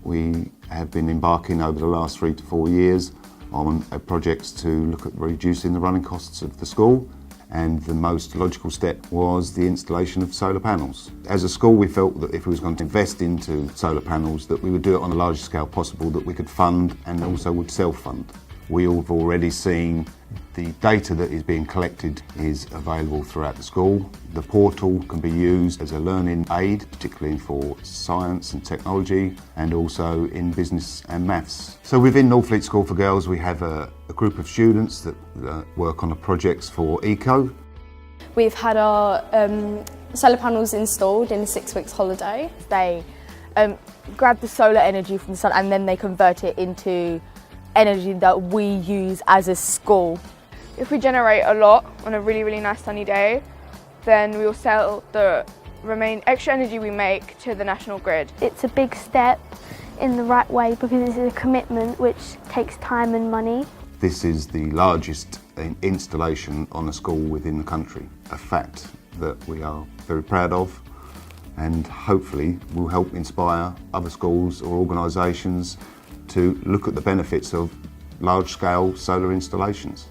We have been embarking over the last 3 to 4 years on projects to look at reducing the running costs of the school, and the most logical step was the installation of solar panels. As a school, we felt that if we was going to invest into solar panels, that we would do it on the largest scale possible that we could fund and also would self-fund. We have already seen the data that is being collected is available throughout the school. The portal can be used as a learning aid, particularly for science and technology, and also in business and maths. So within Northfleet School for Girls, we have a group of students that work on projects for eco. We've had our solar panels installed in a 6 weeks holiday. They grab the solar energy from the sun and then they convert it into energy that we use as a school. If we generate a lot on a really nice sunny day, then we will sell the extra energy we make to the national grid. It's a big step in the right way because it's a commitment which takes time and money. This is the largest installation on a school within the country, a fact that we are very proud of, and hopefully will help inspire other schools or organisations to look at the benefits of large-scale solar installations.